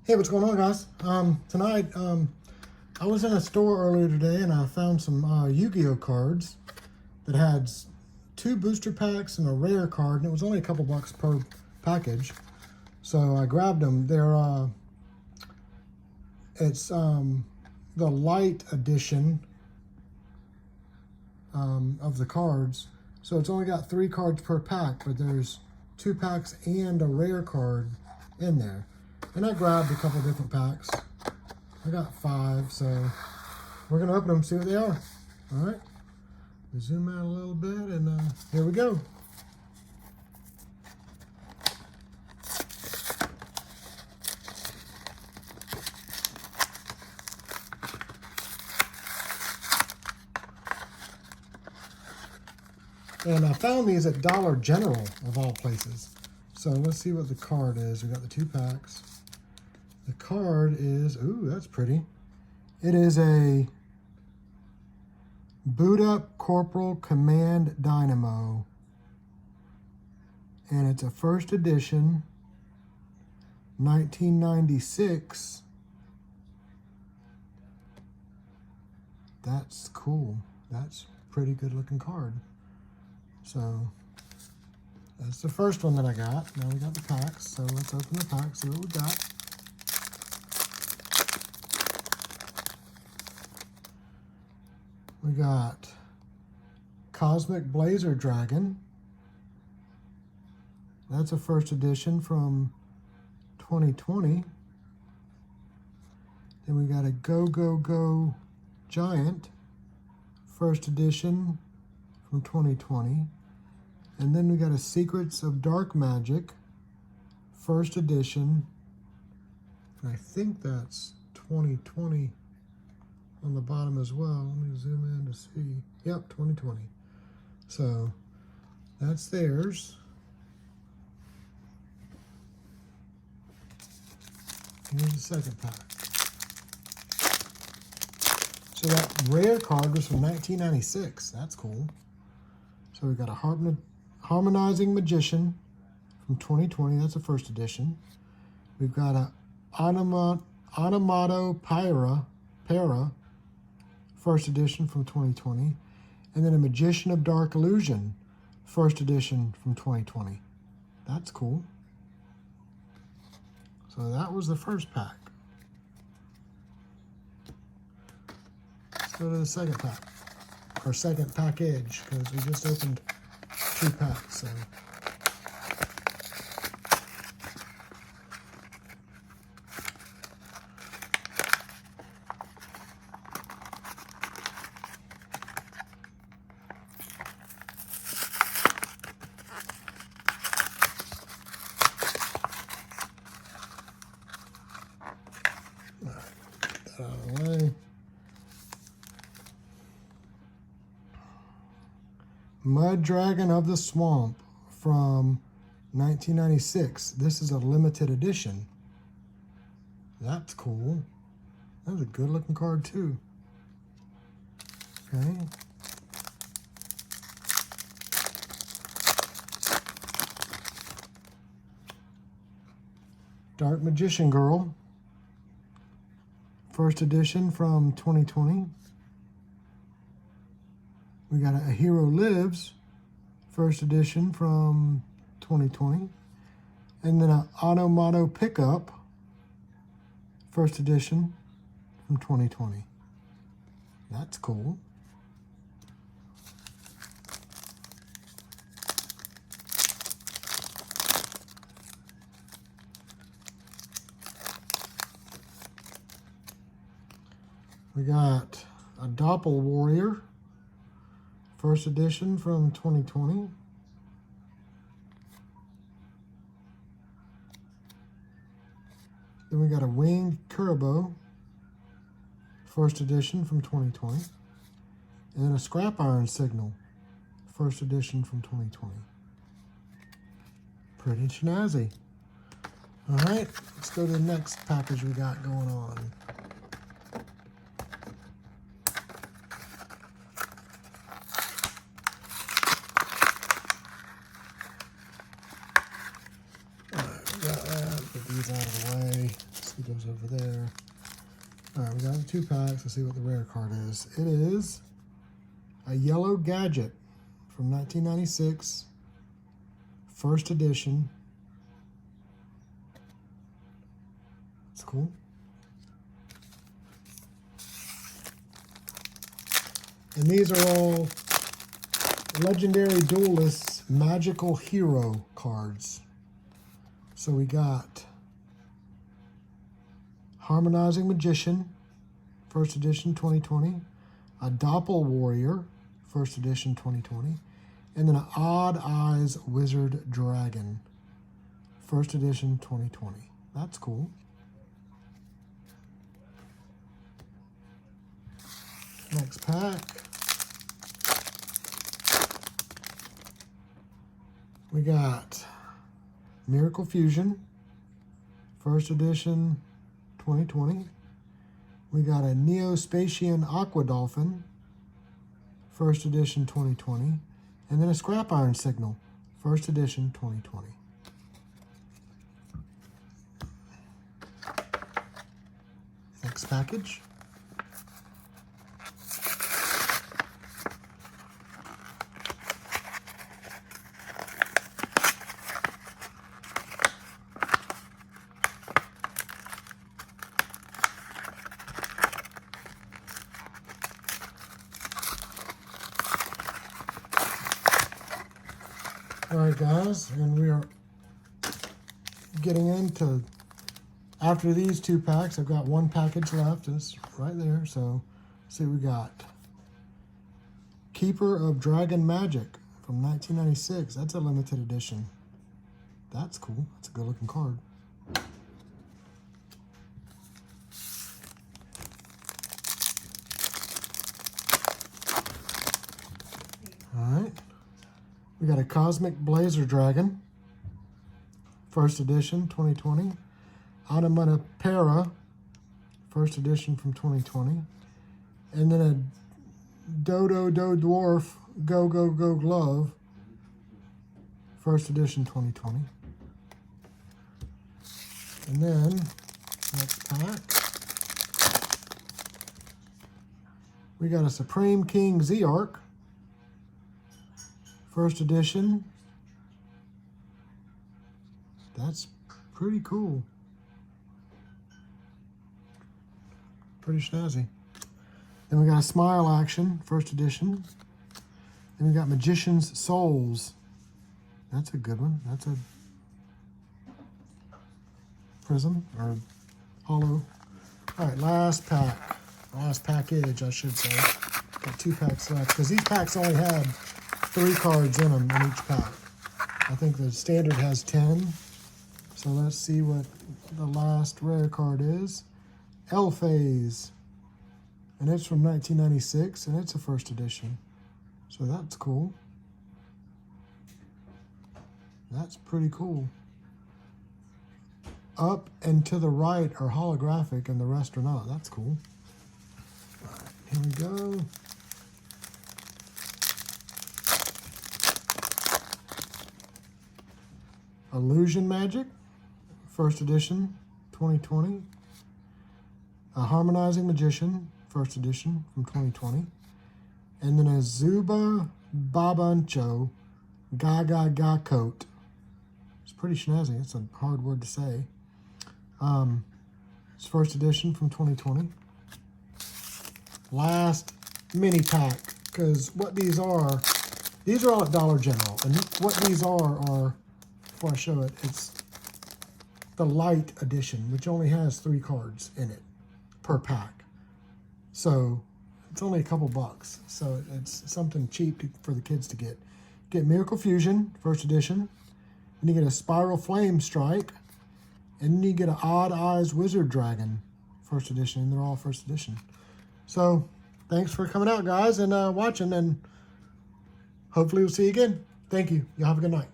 Hey, what's going on, guys? Tonight, I was in a store earlier today and I found some Yu-Gi-Oh cards that had two booster packs and a rare card, and it was only a couple bucks per package. So I grabbed them. It's the light edition of the cards. So it's only got 3 cards per pack, but there's 2 packs and a rare card in there. And I grabbed a couple different packs. I got 5, so we're gonna open them and see what they are. All right, zoom out a little bit, and here we go. And I found these at Dollar General, of all places. So let's see what the card is. We got the 2 packs. The card is, ooh, that's pretty. It is a Boot Up Corporal Command Dynamo. And it's a first edition, 1996. That's cool. That's a pretty good looking card. So that's the first one that I got. Now we got the packs. So let's open the packs, see what we got. We got Cosmic Blazer Dragon. That's a first edition from 2020. Then we got a Go Go Go Giant, first edition from 2020. And then we got a Secrets of Dark Magic, first edition. And I think that's 2020 on the bottom as well. Let me zoom in to see. Yep, 2020. So that's theirs. Here's the second pack. So that rare card was from 1996. That's cool. So we got a Harmonizing Magician from 2020. That's a first edition. We've got a Onomato Para, first edition from 2020. And then a Magician of Dark Illusion, first edition from 2020. That's cool. So that was the first pack. Let's go to the second pack, or second package, because we just opened 2 packs. So. Out of the way. Mud Dragon of the Swamp from 1996. This is a limited edition. That's cool. That's a good looking card too. Okay. Dark Magician Girl, first edition from 2020. We got A Hero Lives, first edition from 2020. And then an Onomato Pickup, first edition from 2020. That's cool. We got a Doppel Warrior, first edition from 2020. Then we got a Winged Kuriboh, first edition from 2020. And then a Scrap Iron Signal, first edition from 2020. Pretty snazzy. All right, let's go to the next package we got going on. Put these on out of the way. Let's see those over there. All right, we got the 2 packs. Let's see what the rare card is. It is a Yellow Gadget from 1996, first edition. It's cool. And these are all Legendary Duelists Magical Hero cards. So we got Harmonizing Magician, first edition 2020. A Doppel Warrior, first edition 2020. And then an Odd Eyes Wizard Dragon, first edition 2020. That's cool. Next pack. We got Miracle Fusion, first edition 2020. We got a Neospatian Aqua Dolphin, first edition 2020. And then a Scrap Iron Signal, first edition 2020. Next package. All right, guys, and we are getting into, after these 2 packs, I've got 1 package left. It's right there. So, let's see what we got. Keeper of Dragon Magic from 1996. That's a limited edition. That's cool. That's a good looking card. All right. We got a Cosmic Blazer Dragon, first edition 2020. Onomatopoeia, first edition from 2020. And then a Dodo Dwarf Go Go Go Glove, first edition 2020. And then, next pack, we got a Supreme King Zearch, first edition. That's pretty cool. Pretty snazzy. Then we got a Smile Action, first edition. Then we got Magician's Souls. That's a good one. That's a prism or hollow. All right, last pack. Last package, I should say. Got 2 packs left because these packs only had 3 cards in them in each pack. I think the standard has 10. So let's see what the last rare card is. Elphase. And it's from 1996, and it's a first edition. So that's cool. That's pretty cool. Up and to the right are holographic, and the rest are not. That's cool. All right, here we go. Illusion Magic, first edition, 2020. A Harmonizing Magician, first edition from 2020. And then a Zuba Babancho Gaga Ga Coat. It's pretty snazzy. It's a hard word to say. It's first edition from 2020. Last mini pack, because what these are all at Dollar General. And what these are, before I show it, it's the light edition, which only has 3 cards in it per pack. So it's only a couple bucks. So it's something cheap for the kids to get. Get Miracle Fusion, first edition. Then you get a Spiral Flame Strike. And then you get an Odd Eyes Wizard Dragon, first edition. And they're all first edition. So thanks for coming out, guys, and watching. And hopefully we'll see you again. Thank you. Y'all have a good night.